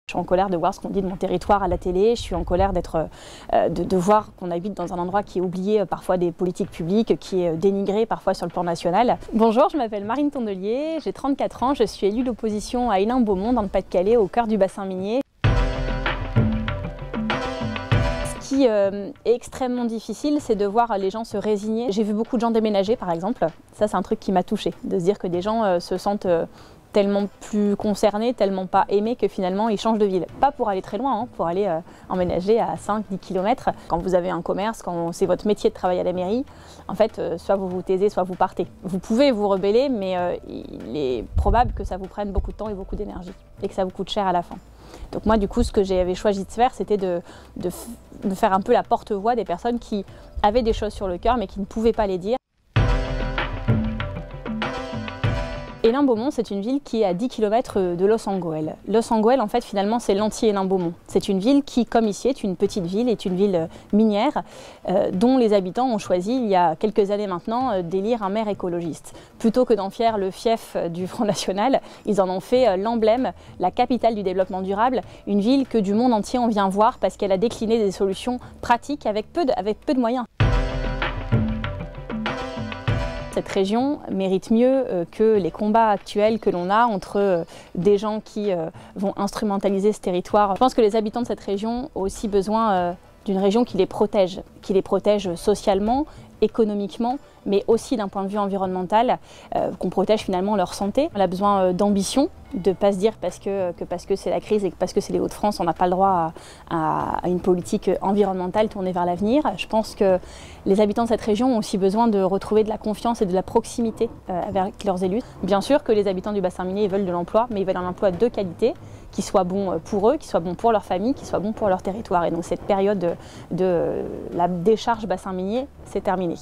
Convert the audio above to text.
Je suis en colère de voir ce qu'on dit de mon territoire à la télé, je suis en colère de voir qu'on habite dans un endroit qui est oublié parfois des politiques publiques, qui est dénigré parfois sur le plan national. Bonjour, je m'appelle Marine Tondelier, j'ai 34 ans, je suis élue d'opposition à Hénin-Beaumont dans le Pas-de-Calais, au cœur du bassin minier. Ce qui est extrêmement difficile, c'est de voir les gens se résigner. J'ai vu beaucoup de gens déménager par exemple, ça c'est un truc qui m'a touchée, de se dire que des gens se sentent tellement plus concernés, tellement pas aimés que finalement ils changent de ville. Pas pour aller très loin, hein, pour aller emménager à 5-10 km. Quand vous avez un commerce, quand c'est votre métier de travailler à la mairie, en fait, soit vous vous taisez, soit vous partez. Vous pouvez vous rebeller, mais il est probable que ça vous prenne beaucoup de temps et beaucoup d'énergie et que ça vous coûte cher à la fin. Donc moi, du coup, ce que j'avais choisi de faire, c'était de faire un peu la porte-voix des personnes qui avaient des choses sur le cœur, mais qui ne pouvaient pas les dire. Hénin-Beaumont, c'est une ville qui est à 10 km de Los Anguel. Los Anguel, en fait, finalement, c'est l'anti-Hénin-Beaumont. C'est une ville qui, comme ici, est une petite ville, est une ville minière, dont les habitants ont choisi, il y a quelques années maintenant, d'élire un maire écologiste. Plutôt que d'en faire le fief du Front National, ils en ont fait l'emblème, la capitale du développement durable, une ville que du monde entier on vient voir parce qu'elle a décliné des solutions pratiques avec peu de moyens. Cette région mérite mieux que les combats actuels que l'on a entre des gens qui vont instrumentaliser ce territoire. Je pense que les habitants de cette région ont aussi besoin d'une région qui les protège socialement, économiquement, mais aussi d'un point de vue environnemental, qu'on protège finalement leur santé. On a besoin d'ambition, de ne pas se dire parce que c'est la crise et parce que c'est les Hauts-de-France, on n'a pas le droit à une politique environnementale tournée vers l'avenir. Je pense que les habitants de cette région ont aussi besoin de retrouver de la confiance et de la proximité avec leurs élus. Bien sûr que les habitants du bassin minier veulent de l'emploi, mais ils veulent un emploi de qualité, qui soit bon pour eux, qui soit bon pour leur famille, qui soit bon pour leur territoire. Et donc cette période de la décharge bassin minier, c'est terminé.